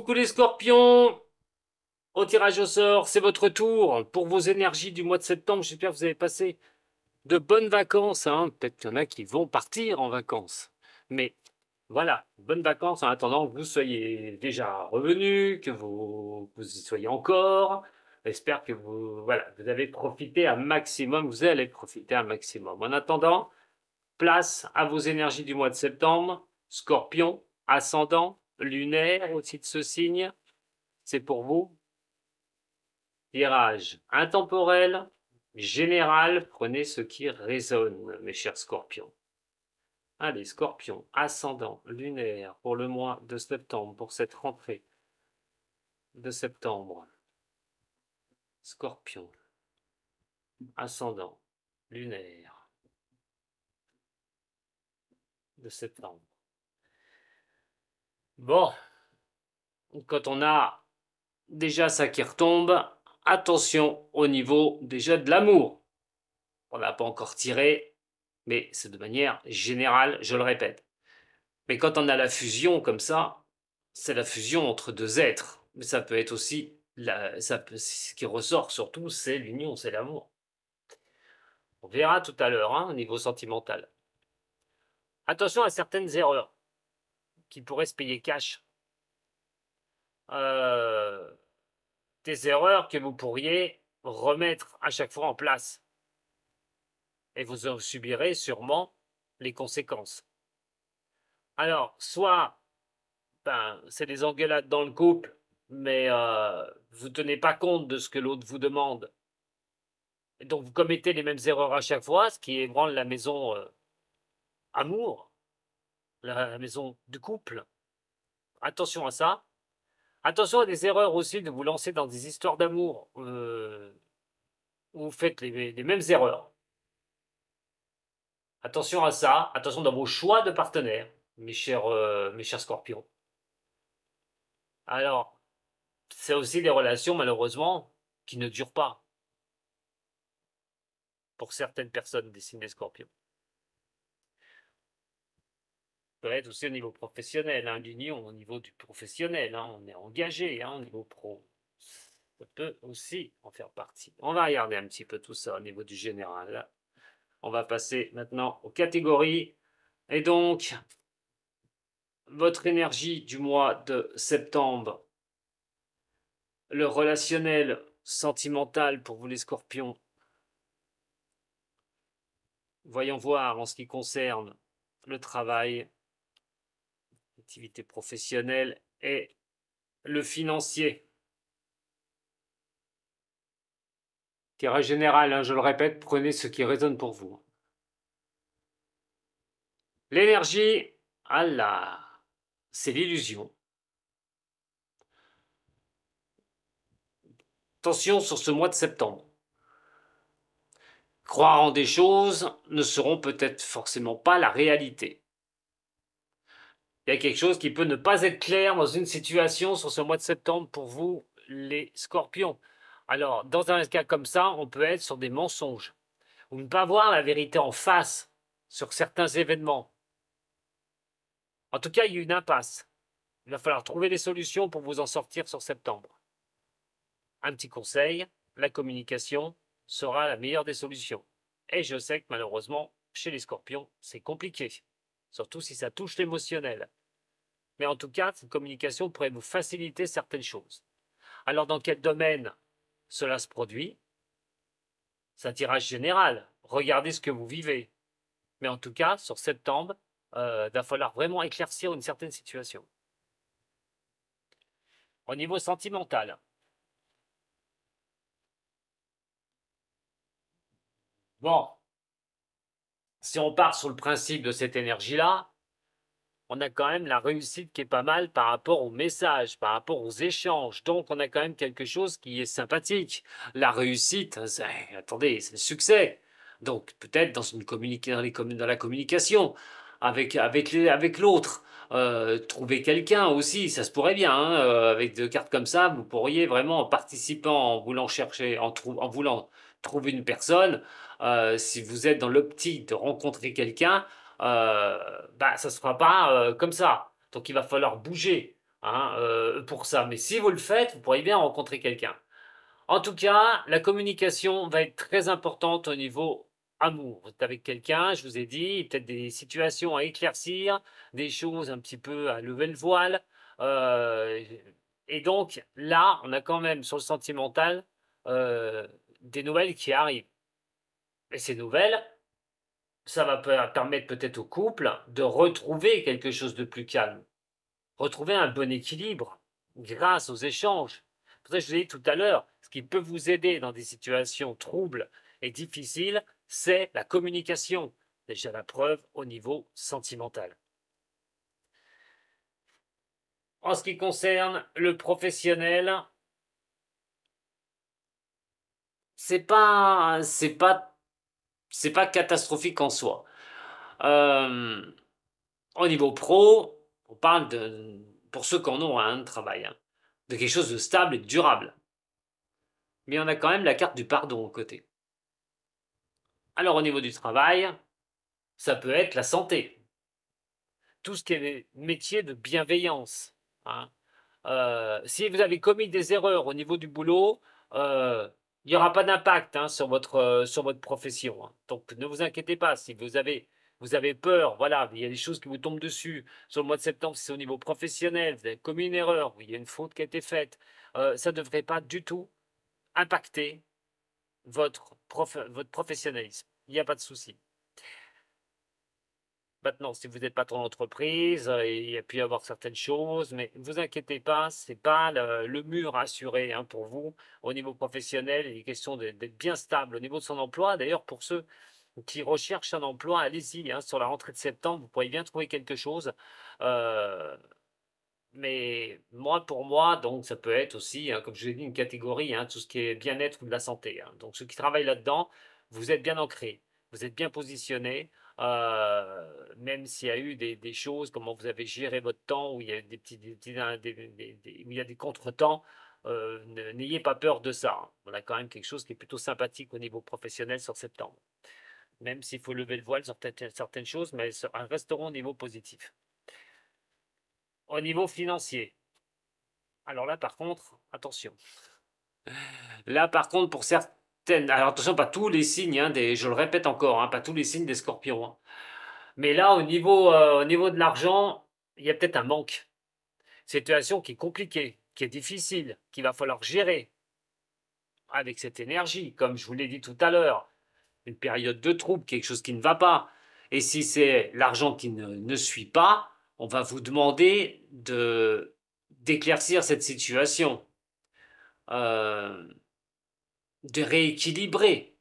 beaucoup les scorpions. Au tirage au sort, c'est votre tour pour vos énergies du mois de septembre. J'espère que vous avez passé de bonnes vacances. Hein. Peut-être qu'il y en a qui vont partir en vacances. Mais voilà, bonnes vacances en attendant que vous soyez déjà revenus, que vous y soyez encore. J'espère que voilà, vous avez profité un maximum, vous allez profiter un maximum. En attendant, place à vos énergies du mois de septembre. Scorpion, ascendant, lunaire aussi de ce signe. C'est pour vous. Tirage intemporel, général, prenez ce qui résonne, mes chers scorpions. Allez, scorpion, ascendant, lunaire, pour le mois de septembre, pour cette rentrée de septembre. Scorpion, ascendant, lunaire, de septembre. Bon, quand on a déjà ça qui retombe, attention au niveau déjà de l'amour. On n'a pas encore tiré, mais c'est de manière générale, je le répète. Mais quand on a la fusion comme ça, c'est la fusion entre deux êtres. Mais ça peut être aussi, ce qui ressort surtout, c'est l'union, c'est l'amour. On verra tout à l'heure, hein, au niveau sentimental. Attention à certaines erreurs qui pourraient se payer cash. Des erreurs que vous pourriez remettre à chaque fois en place. Et vous en subirez sûrement les conséquences. Alors, soit c'est des engueulades dans le couple, mais vous ne tenez pas compte de ce que l'autre vous demande. Et donc vous commettez les mêmes erreurs à chaque fois, ce qui ébranle la maison amour, la maison du couple. Attention à ça. Attention à des erreurs aussi de vous lancer dans des histoires d'amour où vous faites les mêmes erreurs. Attention à ça. Attention dans vos choix de partenaires, mes chers scorpions. Alors, c'est aussi des relations, malheureusement, qui ne durent pas. Pour certaines personnes des signes des scorpions. Ça peut être aussi au niveau professionnel, hein, l'union au niveau du professionnel, hein, on est engagé hein, au niveau pro. Ça peut aussi en faire partie. On va regarder un petit peu tout ça au niveau du général. On va passer maintenant aux catégories. Et donc, votre énergie du mois de septembre, le relationnel sentimental pour vous les scorpions. Voyons voir en ce qui concerne le travail, l'activité professionnelle et le financier. Tirage général, hein, je le répète, prenez ce qui résonne pour vous. L'énergie, Allah, c'est l'illusion. Attention sur ce mois de septembre. Croire en des choses ne seront peut-être forcément pas la réalité. Il y a quelque chose qui peut ne pas être clair dans une situation sur ce mois de septembre pour vous, les scorpions. Alors, dans un cas comme ça, on peut être sur des mensonges, ou ne pas voir la vérité en face sur certains événements. En tout cas, il y a une impasse. Il va falloir trouver des solutions pour vous en sortir sur septembre. Un petit conseil, la communication sera la meilleure des solutions. Et je sais que malheureusement, chez les scorpions, c'est compliqué. Surtout si ça touche l'émotionnel. Mais en tout cas, cette communication pourrait vous faciliter certaines choses. Alors dans quel domaine cela se produit? C'est un tirage général. Regardez ce que vous vivez. Mais en tout cas, sur septembre, il va falloir vraiment éclaircir une certaine situation. Au niveau sentimental. Bon, si on part sur le principe de cette énergie-là, on a quand même la réussite qui est pas mal par rapport aux messages, par rapport aux échanges. Donc, on a quand même quelque chose qui est sympathique. La réussite, attendez, c'est le succès. Donc, peut-être dans la communication avec l'autre. Trouver quelqu'un aussi, ça se pourrait bien. Hein, avec deux cartes comme ça, vous pourriez vraiment, en participant, en voulant chercher, en voulant trouver une personne, si vous êtes dans l'optique de rencontrer quelqu'un, ça ne se fera pas comme ça. Donc il va falloir bouger. hein, pour ça. Mais si vous le faites, vous pourriez bien rencontrer quelqu'un. En tout cas, la communication va être très importante au niveau amour. Vous êtes avec quelqu'un, je vous ai dit, peut-être des situations à éclaircir, des choses un petit peu à lever le voile. euh, et donc là, on a quand même sur le sentimental des nouvelles qui arrivent. Et ces nouvelles, ça va permettre peut-être au couple de retrouver quelque chose de plus calme, retrouver un bon équilibre grâce aux échanges. Pour ça, je vous ai dit tout à l'heure, ce qui peut vous aider dans des situations troubles et difficiles, c'est la communication. Déjà la preuve au niveau sentimental. En ce qui concerne le professionnel, c'est pas catastrophique en soi. Euh, Au niveau pro, on parle de, pour ceux qui en ont un travail, hein, de quelque chose de stable et de durable. Mais on a quand même la carte du pardon au côté. Alors au niveau du travail, ça peut être la santé, tout ce qui est métier de bienveillance, hein. Si vous avez commis des erreurs au niveau du boulot, il n'y aura pas d'impact, hein, sur votre profession, hein. Donc ne vous inquiétez pas, si vous avez peur, voilà, il y a des choses qui vous tombent dessus. Sur le mois de septembre, si c'est au niveau professionnel, vous avez commis une erreur, il y a une faute qui a été faite, ça ne devrait pas du tout impacter votre professionnalisme. Il n'y a pas de souci. Maintenant, si vous êtes patron d'entreprise, il y a pu y avoir certaines choses, mais ne vous inquiétez pas, ce n'est pas le mur assuré, hein, pour vous. Au niveau professionnel, il est question d'être bien stable au niveau de son emploi. D'ailleurs, pour ceux qui recherchent un emploi, allez-y, hein, sur la rentrée de septembre, vous pourriez bien trouver quelque chose. Euh, mais moi, pour moi, donc ça peut être aussi, hein, comme je l'ai dit, une catégorie, hein, tout ce qui est bien-être ou de la santé, hein. Donc ceux qui travaillent là-dedans, vous êtes bien ancrés, vous êtes bien positionnés, même s'il y a eu des choses, comment vous avez géré votre temps, où il y a où il y a des contretemps, n'ayez pas peur de ça, hein. On a quand même quelque chose qui est plutôt sympathique au niveau professionnel sur septembre. Même s'il faut lever le voile sur certaines choses, mais elles resteront au niveau positif. Au niveau financier, alors là, par contre, attention. Là, par contre, pour certaines. Alors attention, pas tous les signes, hein, je le répète encore, hein, pas tous les signes des scorpions, hein. Mais là, au niveau de l'argent, il y a peut-être un manque. Situation qui est compliquée, qui est difficile, qu'il va falloir gérer avec cette énergie, comme je vous l'ai dit tout à l'heure. Une période de trouble, quelque chose qui ne va pas. Et si c'est l'argent qui ne suit pas, on va vous demander d'éclaircir cette situation, euh, de rééquilibrer,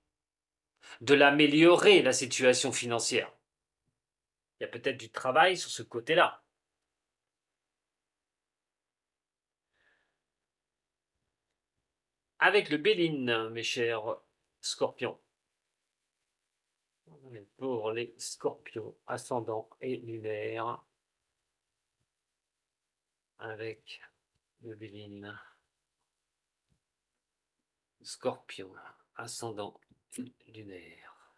de l'améliorer, la situation financière. Il y a peut-être du travail sur ce côté-là. Avec le Béline, mes chers scorpions. Pour les scorpions ascendants et lunaires, avec le Béline. Scorpion, ascendant lunaire.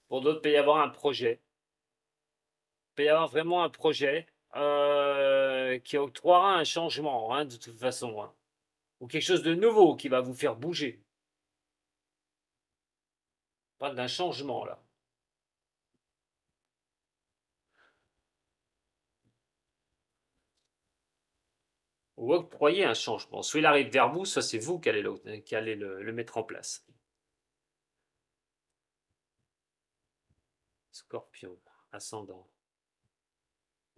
Pour d'autres, il peut y avoir un projet. Il peut y avoir vraiment un projet qui octroiera un changement, hein, de toute façon, hein. Ou quelque chose de nouveau qui va vous faire bouger. On parle d'un changement, là. Vous octroyez un changement. Soit il arrive vers vous, soit c'est vous qui allez le mettre en place. Scorpion, ascendant,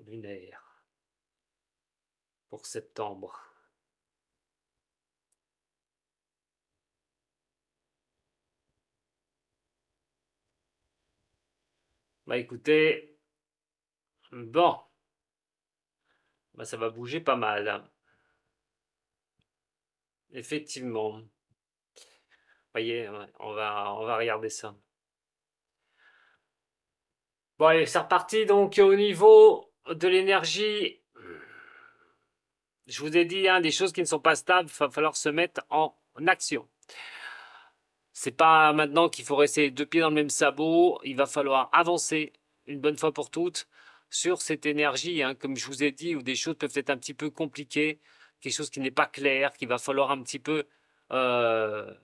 lunaire, pour septembre. Bah écoutez, bon, bah ça va bouger pas mal, hein. Effectivement. Voyez, ouais, on va regarder ça. Bon allez, c'est reparti donc au niveau de l'énergie. Je vous ai dit, hein, des choses qui ne sont pas stables, il va falloir se mettre en action. C'est pas maintenant qu'il faut rester deux pieds dans le même sabot. Il va falloir avancer une bonne fois pour toutes sur cette énergie, hein, comme je vous ai dit, où des choses peuvent être un petit peu compliquées, quelque chose qui n'est pas clair, qu'il va falloir un petit peu euh,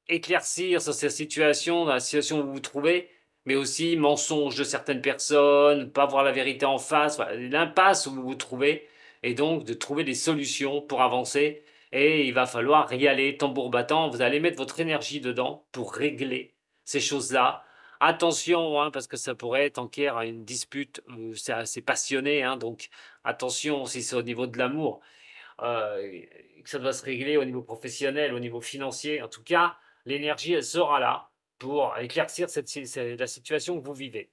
éclaircir sur cette situation, dans la situation où vous vous trouvez, mais aussi mensonge de certaines personnes, pas voir la vérité en face, voilà, l'impasse où vous vous trouvez, et donc de trouver des solutions pour avancer. Et il va falloir y aller tambour battant, vous allez mettre votre énergie dedans pour régler ces choses-là. Attention, hein, parce que ça pourrait être en à une dispute, c'est assez passionné, hein, donc attention si c'est au niveau de l'amour, que ça doit se régler au niveau professionnel, au niveau financier. En tout cas, l'énergie, elle sera là pour éclaircir la situation que vous vivez.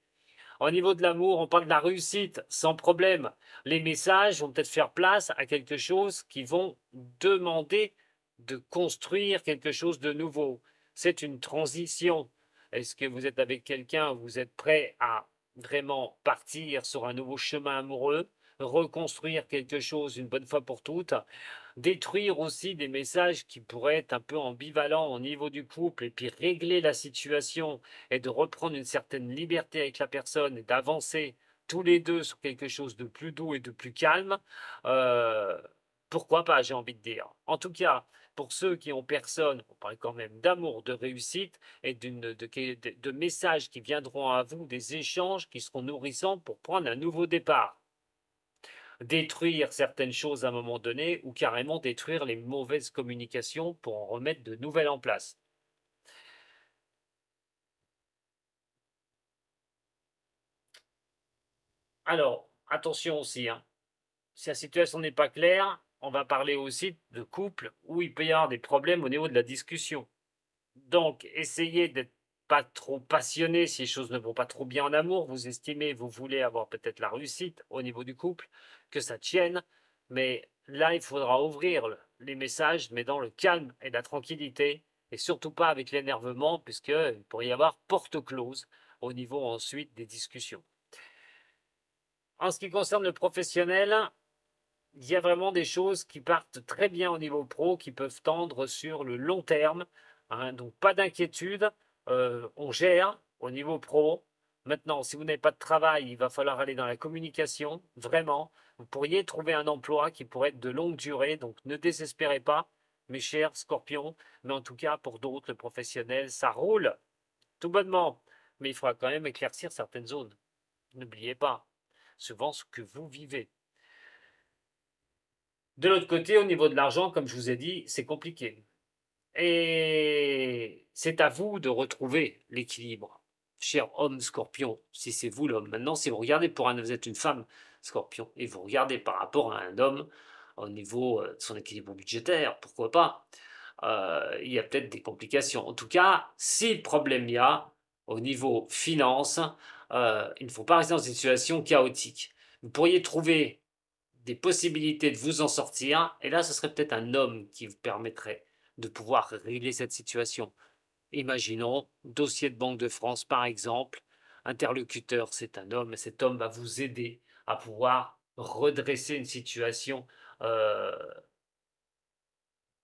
Au niveau de l'amour, on parle de la réussite sans problème. Les messages vont peut-être faire place à quelque chose qui vont demander de construire quelque chose de nouveau. C'est une transition. Est-ce que vous êtes avec quelqu'un, vous êtes prêt à vraiment partir sur un nouveau chemin amoureux, reconstruire quelque chose une bonne fois pour toutes, détruire aussi des messages qui pourraient être un peu ambivalents au niveau du couple et puis régler la situation et de reprendre une certaine liberté avec la personne et d'avancer tous les deux sur quelque chose de plus doux et de plus calme, euh, pourquoi pas, j'ai envie de dire. En tout cas, pour ceux qui ont personne, on parle quand même d'amour, de réussite et de messages qui viendront à vous, des échanges qui seront nourrissants pour prendre un nouveau départ. Détruire certaines choses à un moment donné ou carrément détruire les mauvaises communications pour en remettre de nouvelles en place. Alors, attention aussi, hein. Si la situation n'est pas claire, on va parler aussi de couple où il peut y avoir des problèmes au niveau de la discussion. Donc, essayez d'être pas trop passionné si les choses ne vont pas trop bien en amour. Vous estimez, vous voulez avoir peut-être la réussite au niveau du couple, que ça tienne. Mais là, il faudra ouvrir les messages, mais dans le calme et la tranquillité, et surtout pas avec l'énervement, puisqu'il pourrait y avoir porte close au niveau ensuite des discussions. En ce qui concerne le professionnel, il y a vraiment des choses qui partent très bien au niveau pro, qui peuvent tendre sur le long terme, hein, donc pas d'inquiétude, on gère au niveau pro. Maintenant, si vous n'avez pas de travail, il va falloir aller dans la communication, vraiment. Vous pourriez trouver un emploi qui pourrait être de longue durée, donc ne désespérez pas, mes chers scorpions, mais en tout cas, pour d'autres, le professionnel, ça roule, tout bonnement. Mais il faudra quand même éclaircir certaines zones. N'oubliez pas, souvent ce que vous vivez. De l'autre côté, au niveau de l'argent, comme je vous ai dit, c'est compliqué. Et c'est à vous de retrouver l'équilibre, cher homme scorpion, si c'est vous l'homme. Maintenant, si vous regardez vous êtes une femme scorpion, et vous regardez par rapport à un homme au niveau de son équilibre budgétaire, pourquoi pas, il y a peut-être des complications. En tout cas, si le problème y a au niveau finance, il ne faut pas rester dans une situation chaotique. Vous pourriez trouver des possibilités de vous en sortir. Et là, ce serait peut-être un homme qui vous permettrait de pouvoir régler cette situation. Imaginons, dossier de Banque de France par exemple, interlocuteur, c'est un homme, et cet homme va vous aider à pouvoir redresser une situation euh,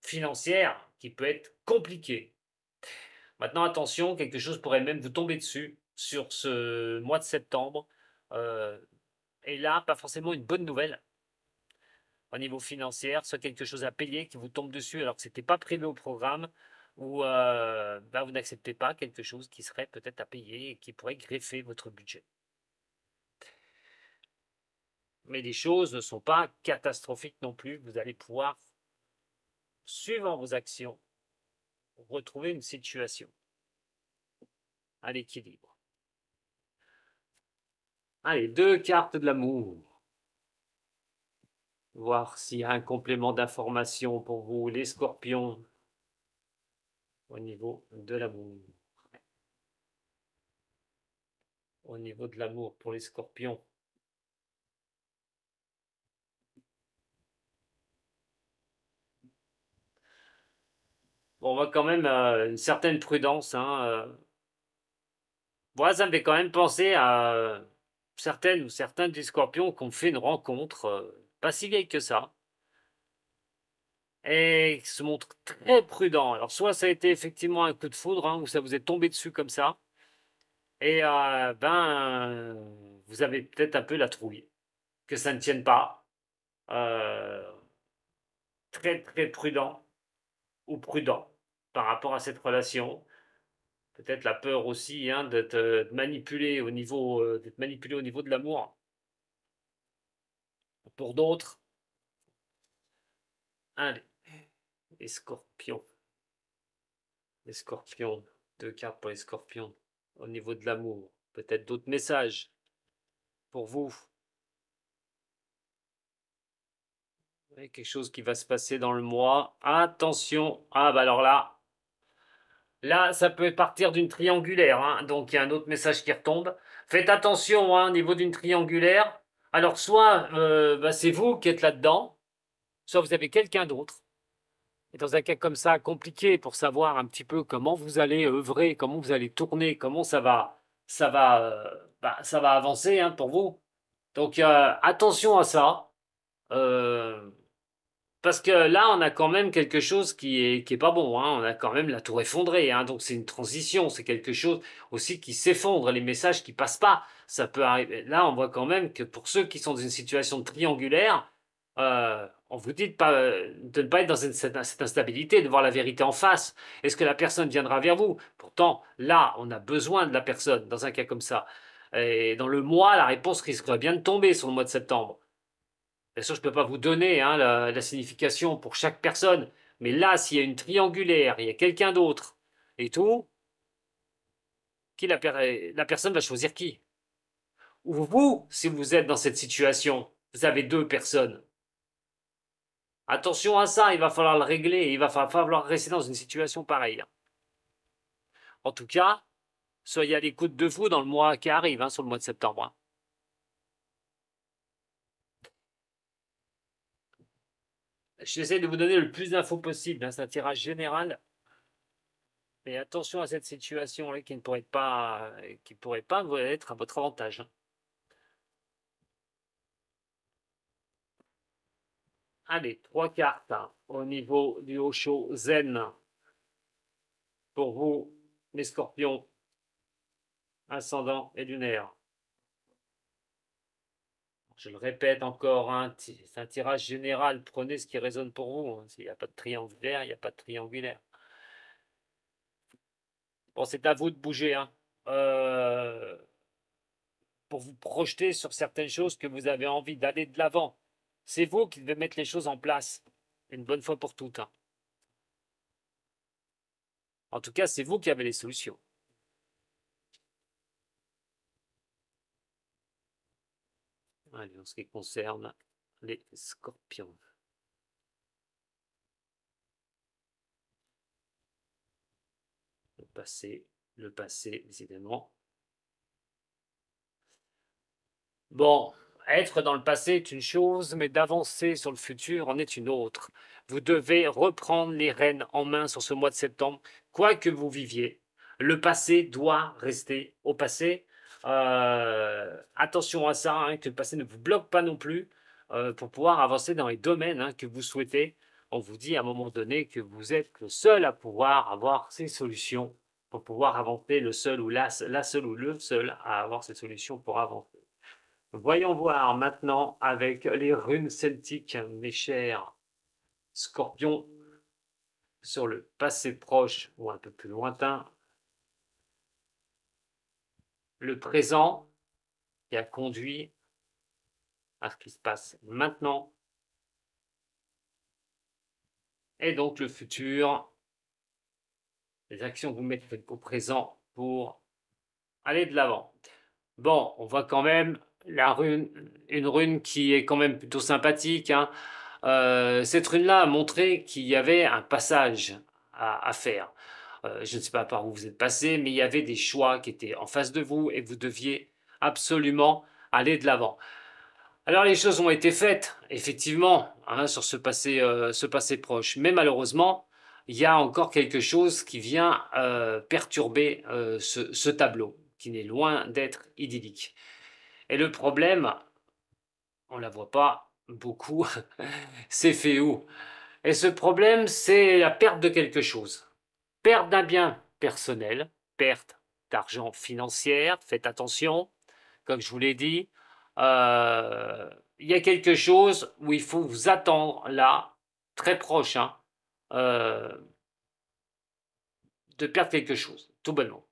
financière qui peut être compliquée. Maintenant, attention, quelque chose pourrait même vous tomber dessus sur ce mois de septembre. Euh, et là, pas forcément une bonne nouvelle, au niveau financier, soit quelque chose à payer qui vous tombe dessus alors que ce n'était pas prévu au programme, ou vous n'acceptez pas quelque chose qui serait peut-être à payer et qui pourrait greffer votre budget. Mais les choses ne sont pas catastrophiques non plus. Vous allez pouvoir, suivant vos actions, retrouver une situation à l'équilibre. Allez, deux cartes de l'amour. Voir s'il y a un complément d'information pour vous, les scorpions, au niveau de l'amour. Au niveau de l'amour pour les scorpions. Bon, on va quand même une certaine prudence, hein. Voilà, ça me fait quand même penser à certaines ou certains des scorpions qui ont fait une rencontre pas si vieille que ça. et se montre très prudent. Alors, soit ça a été effectivement un coup de foudre, hein, où ça vous est tombé dessus comme ça, et vous avez peut-être un peu la trouille, que ça ne tienne pas. Euh, Très très prudent ou prudent par rapport à cette relation. Peut-être la peur aussi, hein, d'être manipulé au niveau, d'être manipulé au niveau de l'amour. Pour d'autres, allez, les scorpions. Les scorpions, deux cartes pour les scorpions. Au niveau de l'amour, peut-être d'autres messages pour vous. Quelque chose qui va se passer dans le mois. Attention, ah bah alors là, ça peut partir d'une triangulaire, hein. Donc il y a un autre message qui retombe. Faites attention, hein, au niveau d'une triangulaire. Alors soit c'est vous qui êtes là-dedans, soit vous avez quelqu'un d'autre. Et dans un cas comme ça, compliqué pour savoir un petit peu comment vous allez œuvrer, comment vous allez tourner, comment ça va avancer, hein, pour vous. Donc attention à ça. Euh, Parce que là, on a quand même quelque chose qui est pas bon, hein. On a quand même la tour effondrée, hein. Donc c'est une transition, c'est quelque chose aussi qui s'effondre, les messages qui passent pas. Ça peut arriver. Là, on voit quand même que pour ceux qui sont dans une situation triangulaire, on vous dit de ne pas être dans cette instabilité, de voir la vérité en face. Est-ce que la personne viendra vers vous? Pourtant, là, on a besoin de la personne dans un cas comme ça. Et dans le mois, la réponse risquerait bien de tomber sur le mois de septembre. Bien sûr, je ne peux pas vous donner, hein, la signification pour chaque personne, mais là, s'il y a une triangulaire, il y a quelqu'un d'autre et tout, la personne va choisir qui? Ou vous, si vous êtes dans cette situation, vous avez deux personnes. Attention à ça, il va falloir le régler, il va falloir rester dans une situation pareille. En tout cas, soyez à l'écoute de vous dans le mois qui arrive, hein, sur le mois de septembre, hein. J'essaie de vous donner le plus d'infos possible, hein, c'est un tirage général. Mais attention à cette situation-là qui ne pourrait pas être à votre avantage, hein. Allez, trois cartes, hein, au niveau du Osho Zen. Pour vous, les scorpions, ascendant et lunaire. Je le répète encore, hein, c'est un tirage général. Prenez ce qui résonne pour vous, hein. S'il n'y a pas de triangulaire, il n'y a pas de triangulaire. Bon, c'est à vous de bouger, hein. Pour vous projeter sur certaines choses que vous avez envie d'aller de l'avant. C'est vous qui devez mettre les choses en place, une bonne fois pour toutes, hein. En tout cas, c'est vous qui avez les solutions. Allez, en ce qui concerne les scorpions. Le passé, décidément. Bon, être dans le passé est une chose, mais d'avancer sur le futur en est une autre. Vous devez reprendre les rênes en main sur ce mois de septembre, quoi que vous viviez. Le passé doit rester au passé. Attention à ça, hein, que le passé ne vous bloque pas non plus, pour pouvoir avancer dans les domaines, hein, que vous souhaitez. On vous dit à un moment donné que vous êtes le seul à pouvoir avoir ces solutions pour pouvoir avancer, le seul ou la seule ou le seul à avoir ces solutions pour avancer. Voyons voir maintenant avec les runes celtiques, mes chers scorpions, sur le passé proche ou un peu plus lointain, le présent qui a conduit à ce qui se passe maintenant, et donc le futur, les actions que vous mettez au présent pour aller de l'avant. Bon, on voit quand même une rune qui est quand même plutôt sympathique, hein. Cette rune-là a montré qu'il y avait un passage à faire. Je ne sais pas par où vous êtes passé, mais il y avait des choix qui étaient en face de vous et vous deviez absolument aller de l'avant. Alors les choses ont été faites, effectivement, hein, sur ce passé proche, mais malheureusement, il y a encore quelque chose qui vient perturber ce tableau, qui n'est loin d'être idyllique. Et le problème, on ne la voit pas beaucoup, c'est fait où? Et ce problème, c'est la perte de quelque chose. Perte d'un bien personnel, perte d'argent financière, faites attention, comme je vous l'ai dit. Il y a quelque chose où il faut vous attendre là, très proche, hein, euh, de perdre quelque chose, tout bonnement.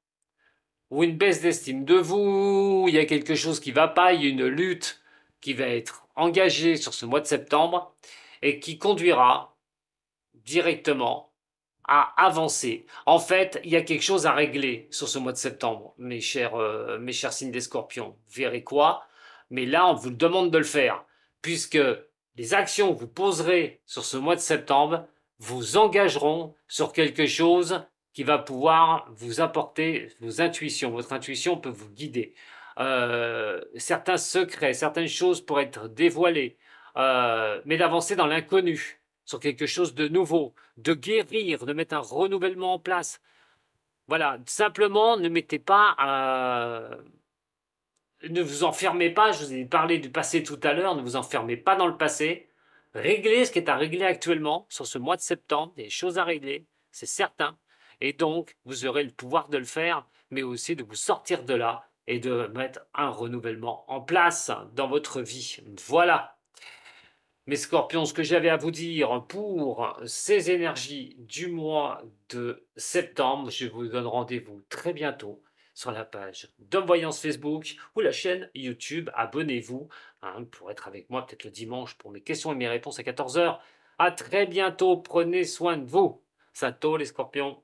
Ou une baisse d'estime de vous, il y a quelque chose qui ne va pas, il y a une lutte qui va être engagée sur ce mois de septembre et qui conduira directement à avancer. En fait, il y a quelque chose à régler sur ce mois de septembre, mes chers signes des scorpions. Vous verrez quoi? Mais là, on vous demande de le faire, puisque les actions que vous poserez sur ce mois de septembre vous engageront sur quelque chose qui va pouvoir vous apporter vos intuitions. Votre intuition peut vous guider. Certains secrets, certaines choses pourraient être dévoilées, mais d'avancer dans l'inconnu, sur quelque chose de nouveau, de guérir, de mettre un renouvellement en place. Voilà, simplement ne mettez pas, ne vous enfermez pas, je vous ai parlé du passé tout à l'heure, ne vous enfermez pas dans le passé. Réglez ce qui est à régler actuellement sur ce mois de septembre, des choses à régler, c'est certain. Et donc, vous aurez le pouvoir de le faire, mais aussi de vous sortir de là et de mettre un renouvellement en place dans votre vie. Voilà. Mes scorpions, ce que j'avais à vous dire pour ces énergies du mois de septembre, je vous donne rendez-vous très bientôt sur la page d'Homme Voyance Facebook ou la chaîne YouTube. Abonnez-vous hein, pour être avec moi peut-être le dimanche pour mes questions et mes réponses à 14 h. À très bientôt, prenez soin de vous. Sato les scorpions.